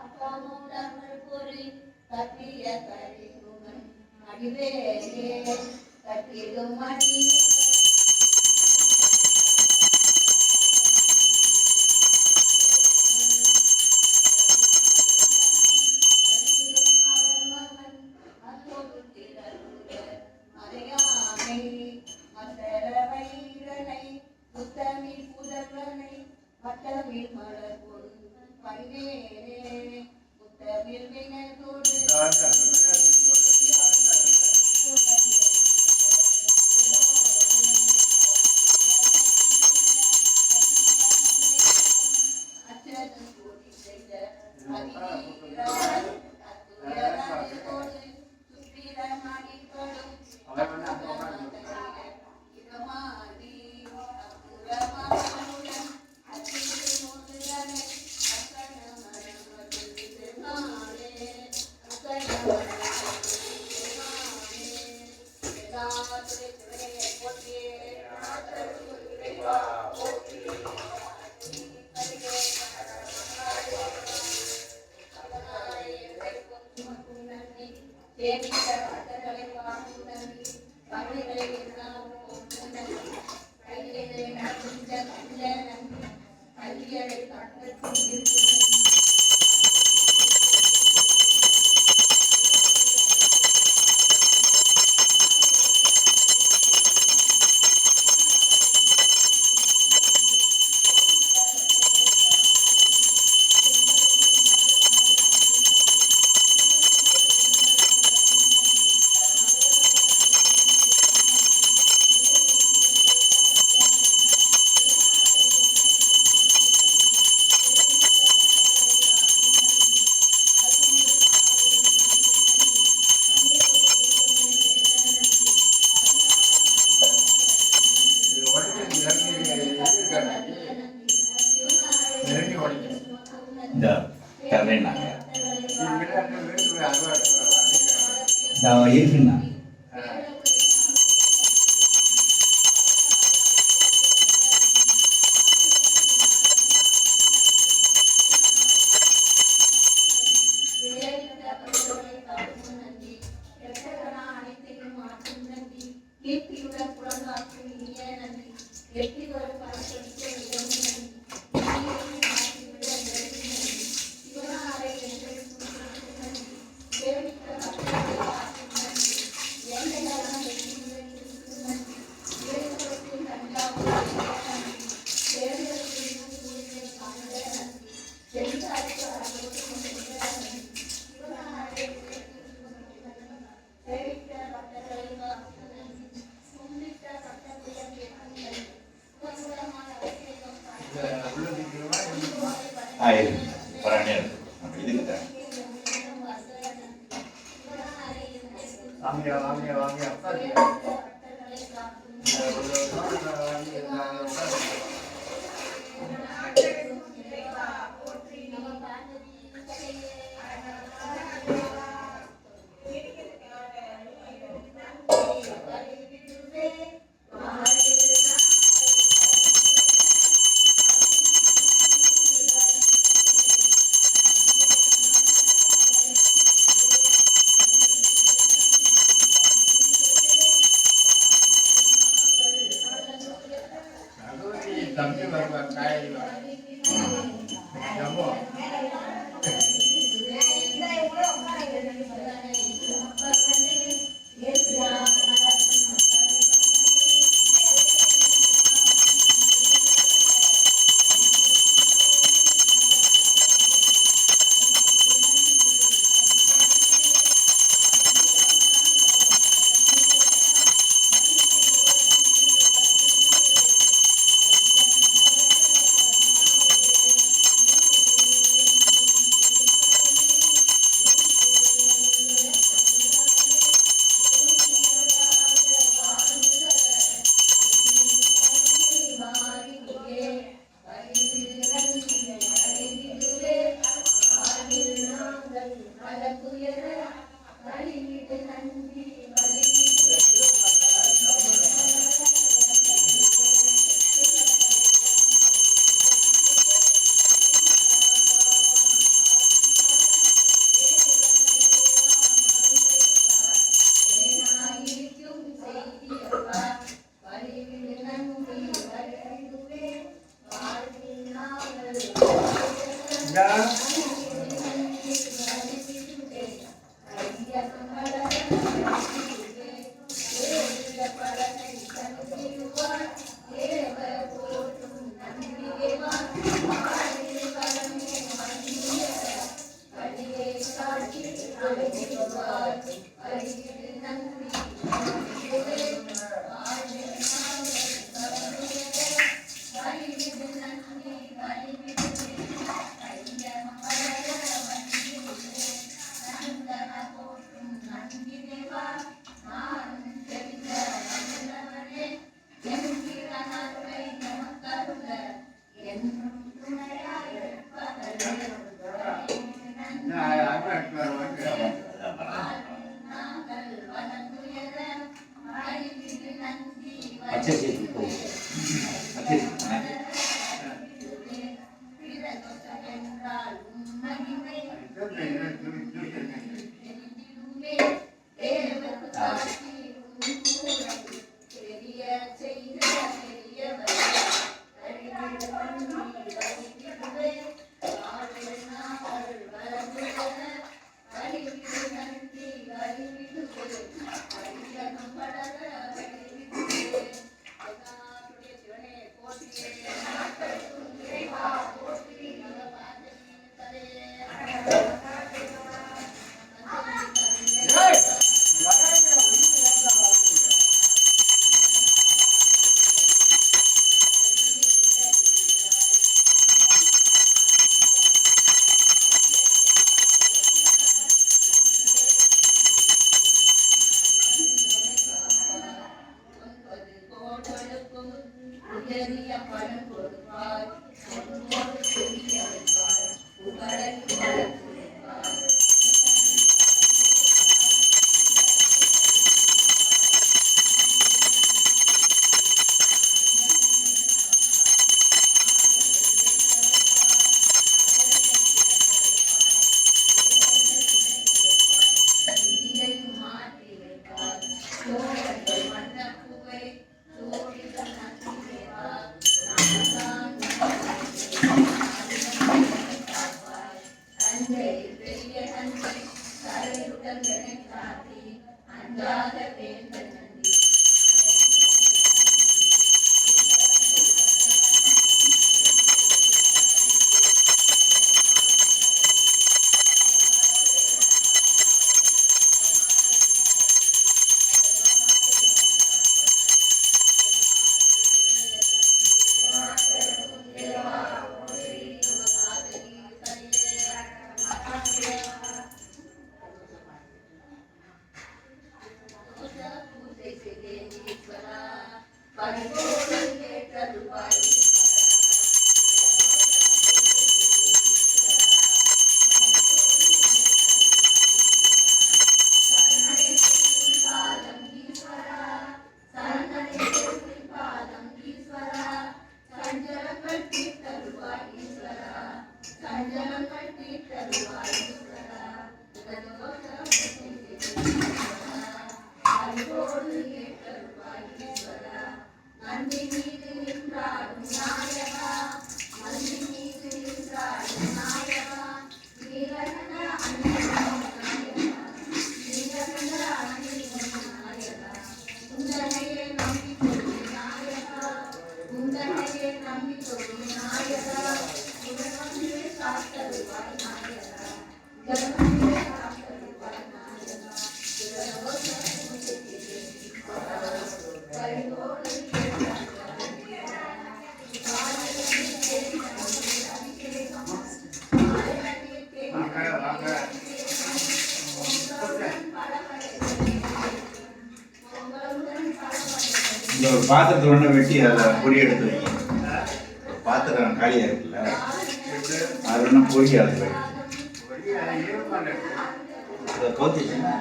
அப்பமுடமல் பொறி கட்டிய கரிகுமன் அடிவேலே கட்டிடும் மணி இருக்குண்ணா இந்த ஒரு பாத்திரத்தில் ஒன்று வெட்டி அதில் பொடி எடுத்து வைங்க. பாத்திரம் காலியாக இருக்குல்ல, அது ஒன்றும் பொடி அதுக்கு வை. அதை கோத்திச்சுன்னா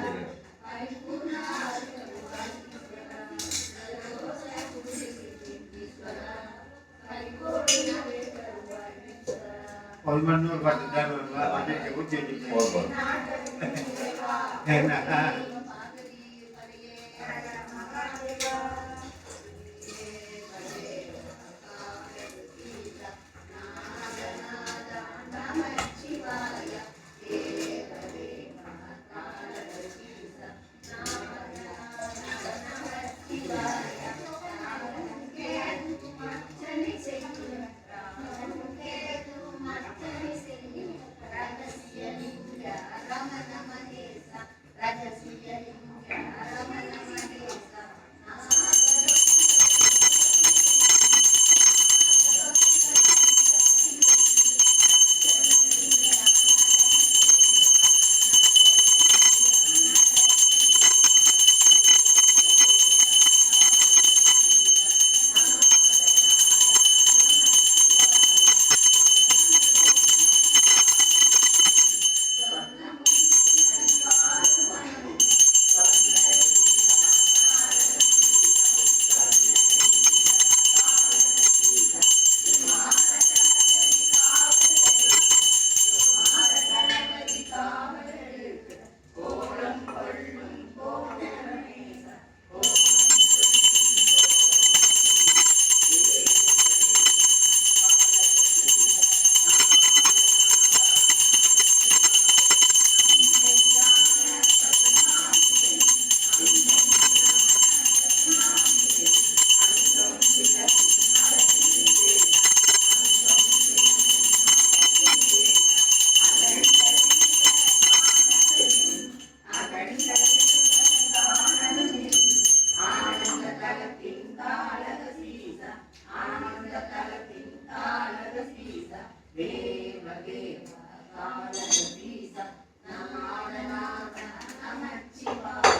தேவ தேவ காலதீச நாதநாத நமச்சிவாய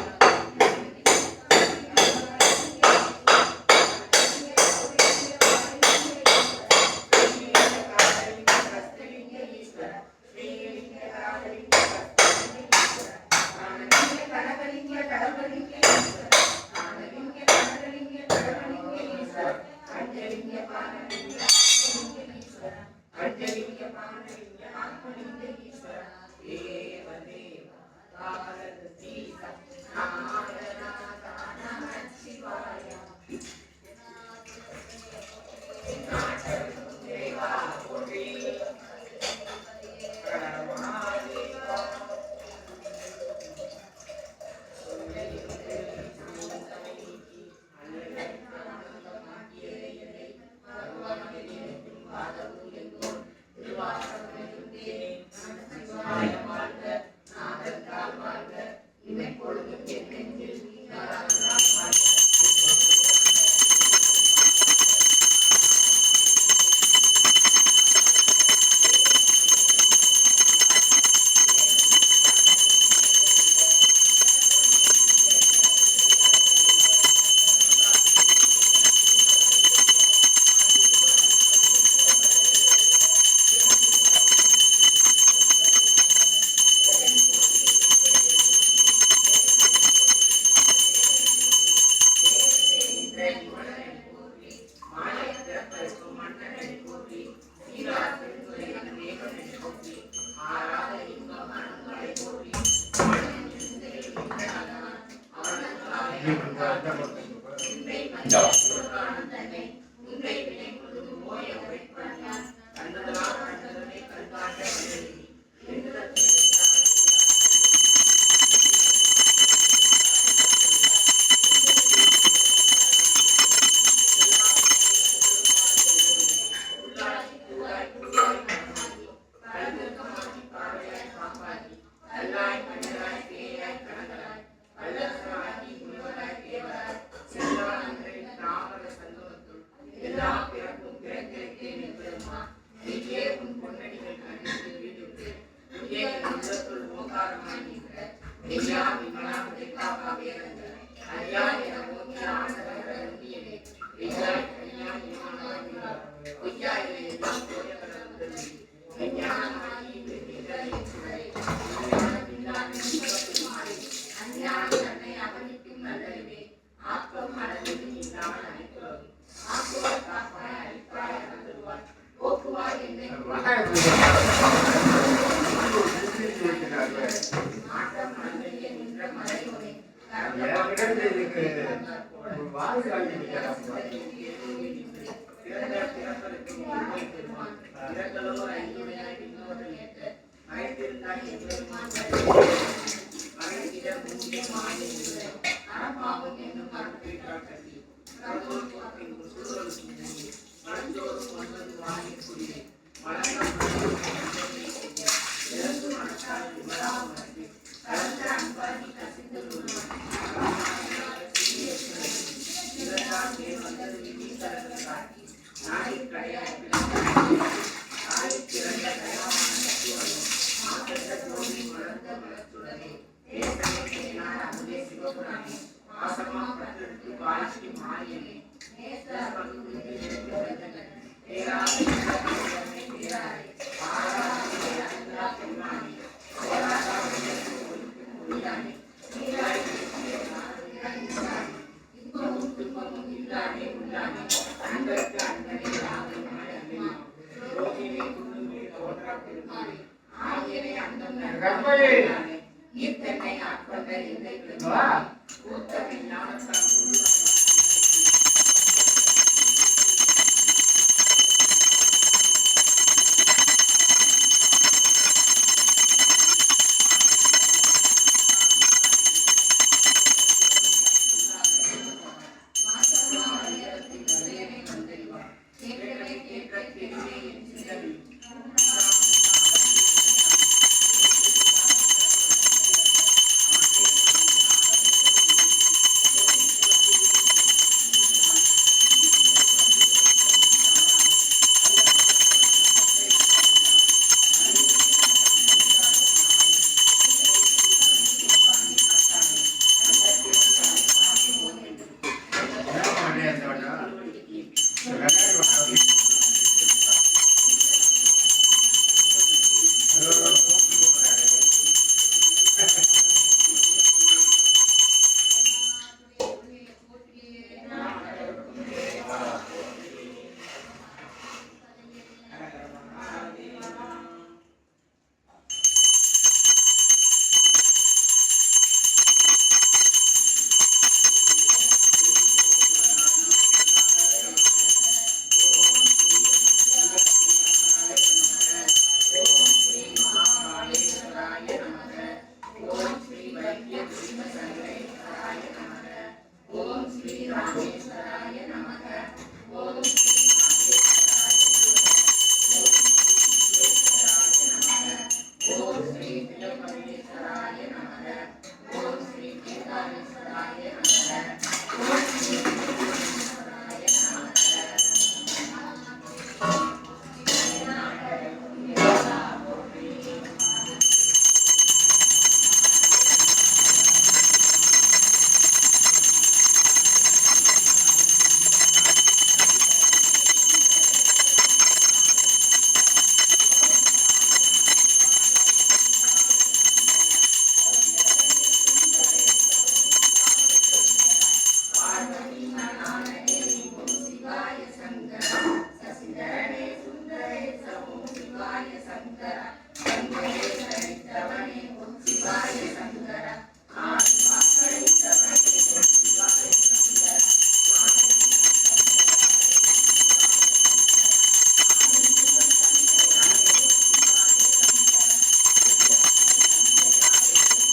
சங்கர கங்கையை கழித்தவனே ஓம் சிவாய சங்கர ஆறு வாக்களித்தவனே ஓம் சிவாய சங்கர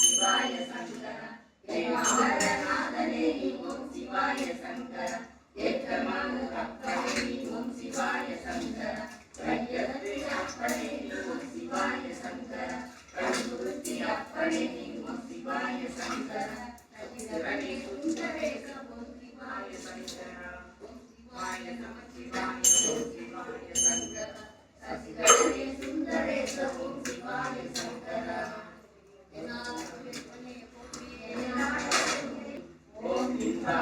சிவாய சங்கர ஏகாம்பரநாதனே ஓம் சிவாய சங்கர ஏற்றமான கப்பனே ஓம் சிவாய சங்கர கையத்து அப்பனே ஓம் சிவாய சங்கர கண்குருத்தி அப்பனே ஓம் சிவாய சங்கர சிவனே சுந்தரேச ஓம் சிவாய சங்கர ஓம் சிவாய நம சிவாய ஓம் சிவாய சங்கர சசிதரனே சுந்தரேச ஓம் சிவாய சங்கர ஓம் சிவா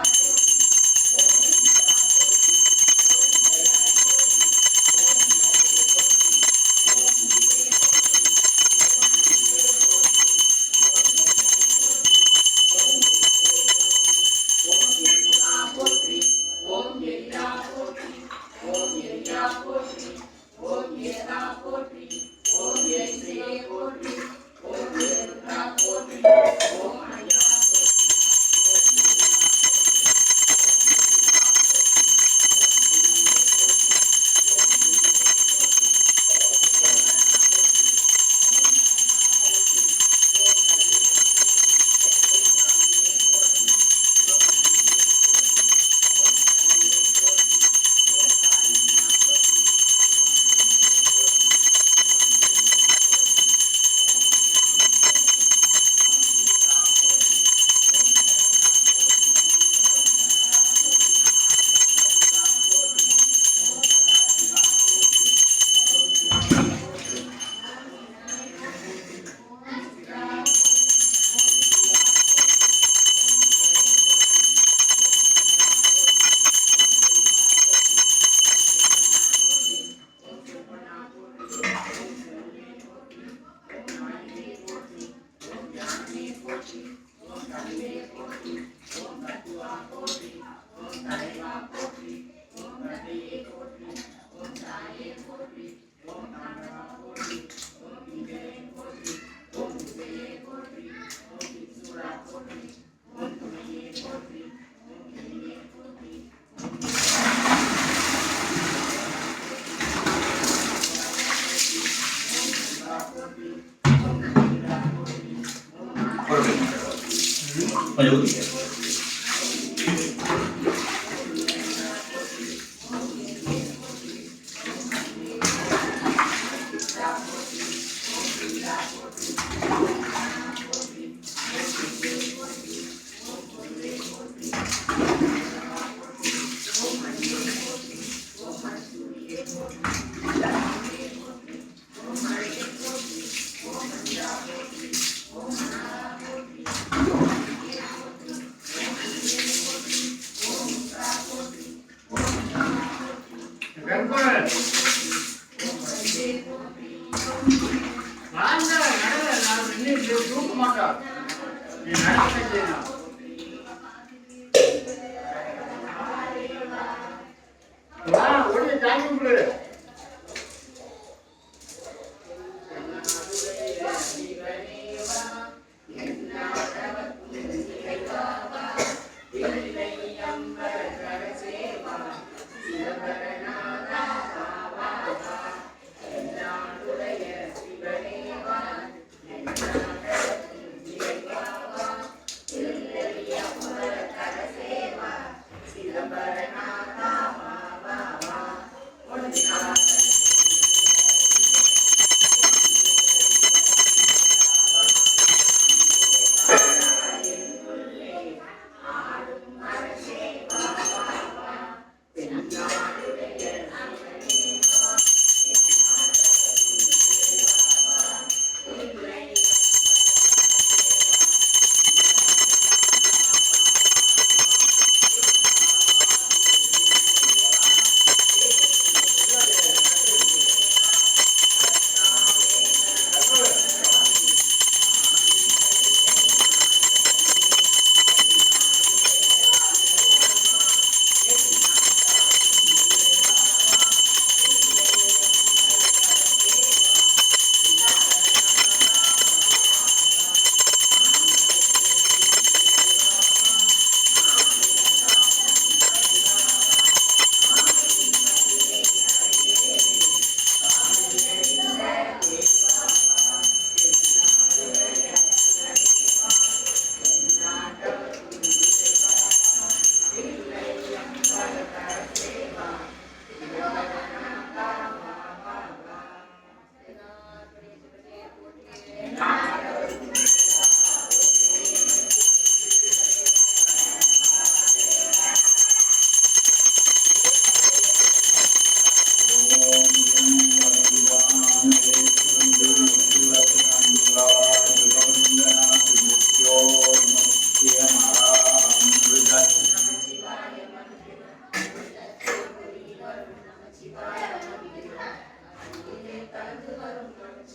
கொஞ்சம் ஊற்றிக்க.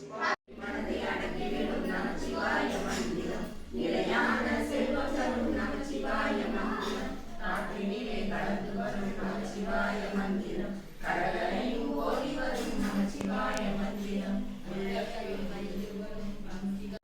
மனதை அடக்கிவிடும் நமச்சிவாய மந்திரம் நிலையான செல்வம் தரும் நமச்சிவாய மந்திரம் காற்றினிலே கலந்து வரும் நமச்சிவாய மந்திரம் கடலையும் ஓடி வரும் நமச்சிவாய மந்திரம் உள்ளத்தில் மகிழ்ந்து வரும் நமச்சிவாய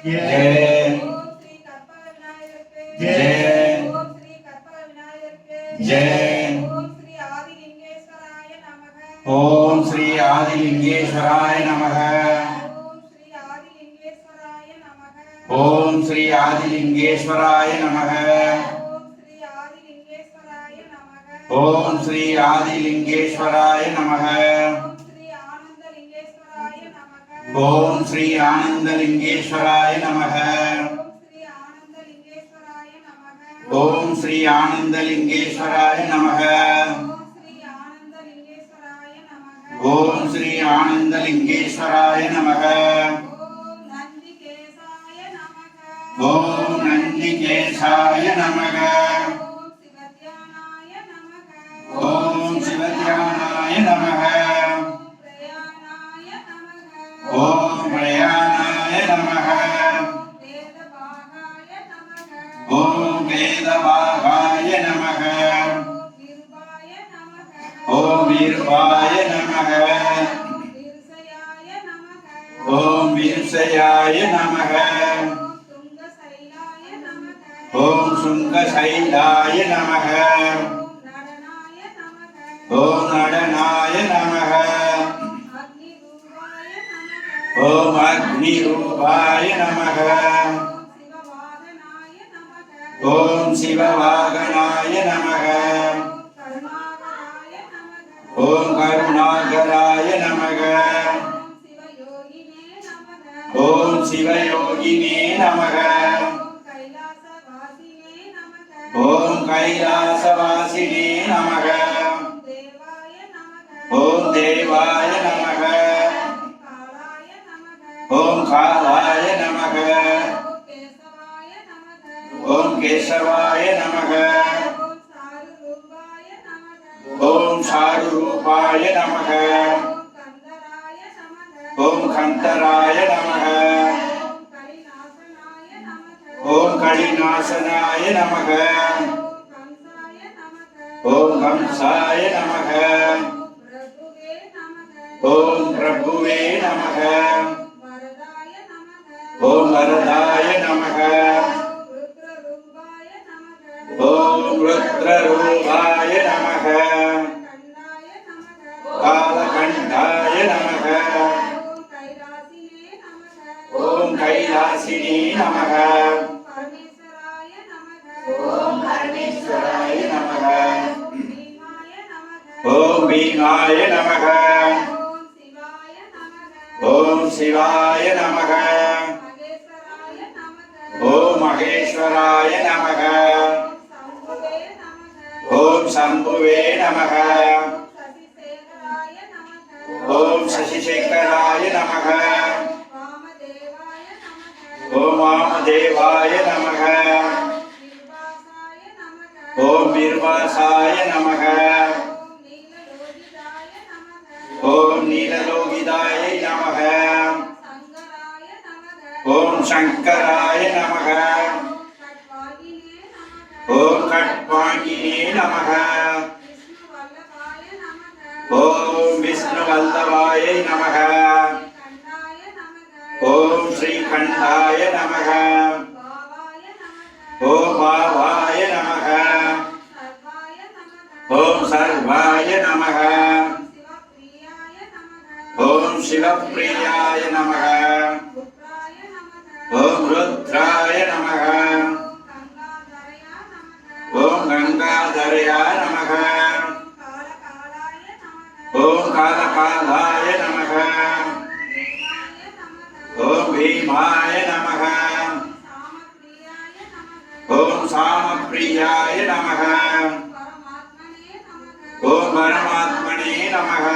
जय जय जय ओम श्री आदिलिंगेश्वराय नमः ओम श्री आदिलिंगेश्वराय नमः ओम श्री आदिलिंगेश्वराय नमः ओम श्री आनंदलिंगेश्वराय नमः ओम श्री आनंदलिंगेश्वराय नमः ओम श्री आनंदलिंगेश्वराय नमः ओम नंदिकेशाय नमः ओम शिवध्यानाय नमः ओम प्रयाणाय नमः ओम वेदभागाय नमः ओम वीरभाय नमः ओम वीरशयाय नमः ओम शुंगशैलाय नमः ओम नडनाय नमः ओम अग्निरूपाय नमः ओम शिववागनाय नमः ओम करुणाकराय नमः ओम शिवयोगिने नमः ओम कैलासवासिने नमः ओम देवाय नमः ओम कालाय नमः ओम केशवाय नमः ओम शारुरूपाय नमः ओम कंतराय नमः ओम कलिनाशनाय नमः ओम कंसाय नमः ओम प्रभुवे नमः ओम वरदाय नमः ओम रुद्ररूपाय नमः कालकंठाय नमः ओम कैलासिने नमः ओम परमेश्वराय नमः ओम भीमाय नमः ओम शिवाय नमः ओम महेश्वराय नमः ओम शंभुवे नमः ओम शशिशेखराय नमः ओम वामदेवाय नमः ओम वीरवासाय नमः ओम नीललोहिताय नमः ओम சங்கராய நமக. ஓம் கட்வாங்கினே நமக. ஓம் விஷ்ணு வல்லபாய நமக. ஓம் ஸ்ரீ கண்டாய நமக. ஓம் பாவாய நமக. ஓம் சர்வாய நமக. ஓம் சிவப்பிரியாய நமக. ஓம் ருத்ராய நமக. ஓம் கங்காதரயா நமக. ஓம் காலகாலாய நமக. ஓம் பீமாய நமக. ஓம் சாமப்பிரியாய நமக. ஓம் பரமாத்மனே நமக.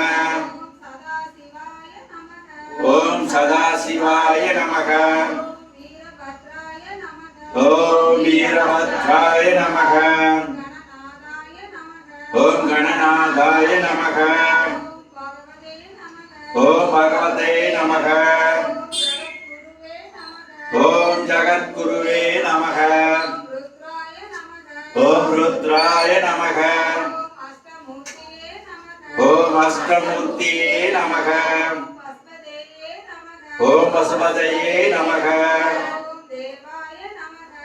ஓம் சதாசிவாய நமக. ஓம் வீரபத்ராய நமக. ஓம் கணநாதாய நமக. ஓம் பகவதே நமக. ஓம் ஜகத்குருவே நமக. ஓம் ருத்ராய நமக. ஓம் அஷ்டமூர்த்தியே நமக. ஓம் பசுபதயே நமக.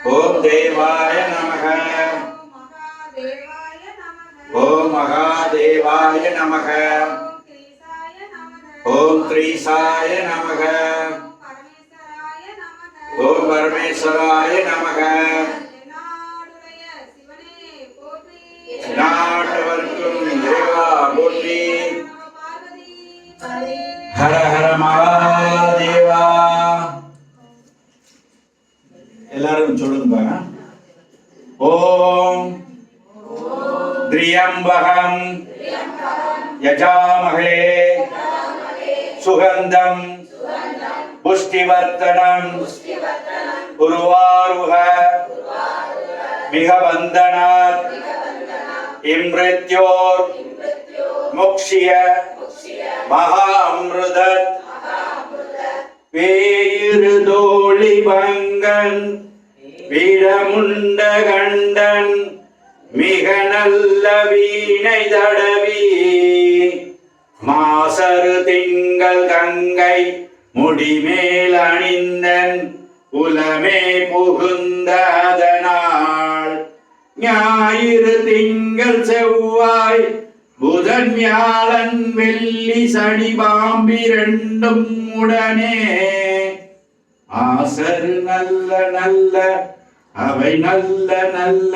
ஓம் தேவாய நமக. ஓம் மகாதேவாய நமக. ஓம் த்ரீசாய நமக. ஓம் பரமேஸ்வராய நமக. நாட்டவர்க்கும் தேவா போற்றி. ஹர ஹர மகாதேவா. எல்லாரும் சொல்லுங்க. ஓம் திரியம்பகம் யஜாமஹே சுகந்தம் புஷ்டிவர்த்தனம் உருவாருக மிக வந்தனாத் இம்ருத்யோர் முக்ஷிய மகா அம்ருதத் வேயிருதோழி பங்கன் வீரமுண்ட கண்டன் மிக நல்ல வீணை தடவி மாசரு திங்கள் கங்கை முடிமேல் அணிந்தன் உலமே புகுந்ததனாள் ஞாயிறு திங்கள் செவ்வாய் புதன் வியாழன் வெள்ளி சனி பாம்பிரண்டும் உடனே ஆசரு நல்ல நல்ல அவை நல்ல நல்ல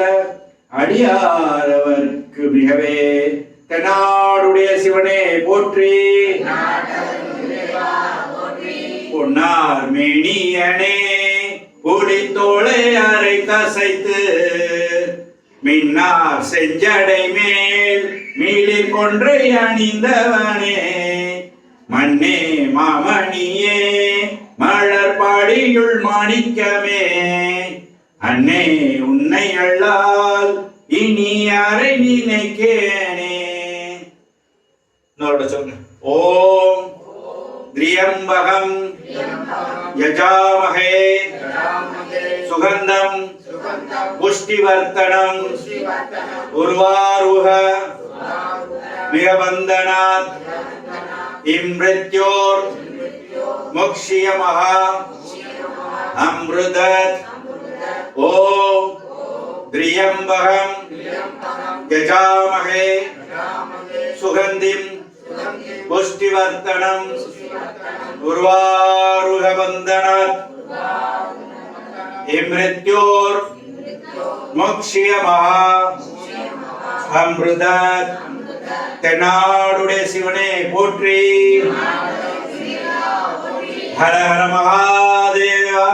அடியாரவர்க்கு மிகவே. தென்னாடுடைய சிவனே போற்றி. பொன்னார் மேனியனே குடித்தோளை அரை கசைத்து மின்னார் செஞ்சடை மேல் மீளிர் கொன்றை அணிந்தவனே மண்ணே மாமணியே மலர் பாடியுள் மாணிக்கமே அன்னே உன்னை அல்லால் இனி யாரை நினைக்கேனே. சொல்லுங்க. ஓம் திரியம்பகம் யஜாமஹே சுகந்தம் புஷ்டிவர்த்தனம் உர்வாருக மிக வந்தனாத் இம்ருத்யோர் முக்ஷிய மகா அம்ருதத். ஓம் திரியம்பகம் யஜாமஹே சுகந்திம் புஷ்டிவர்த்தனம் உர்வாருக வந்தனாத் இம்ருத்யோர் முக்ஷிய மகா அம்ருதத். தென்னாடுடைய சிவனே போற்றி. ஹர ஹர மகாதேவா.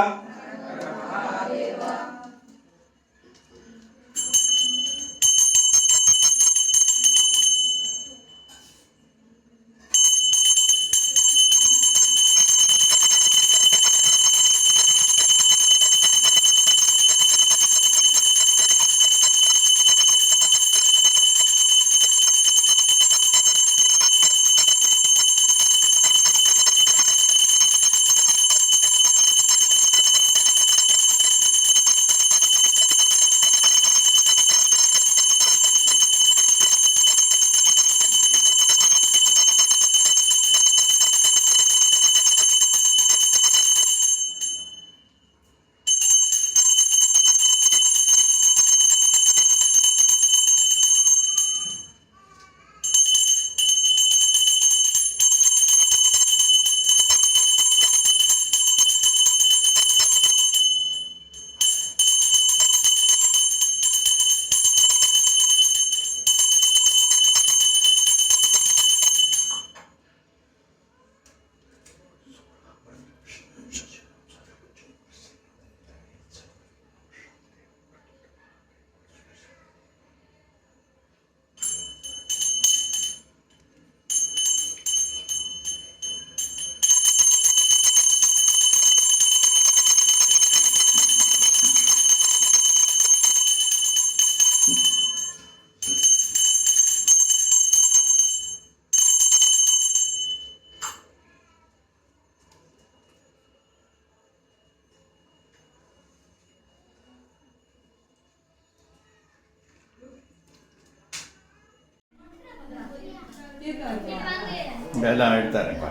ಬೆಲ್ಲ ಇಡ್ತಾರಪ್ಪ.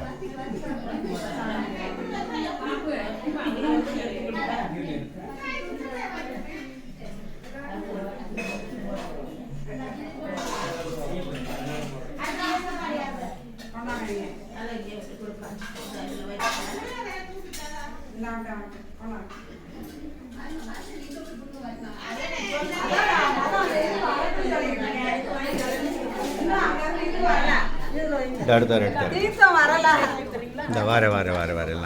ಇಡ್ತಾರೆ ವಾರೆ ವಾರೆ ವಾರೆ ವಾರೆ ಎಲ್ಲ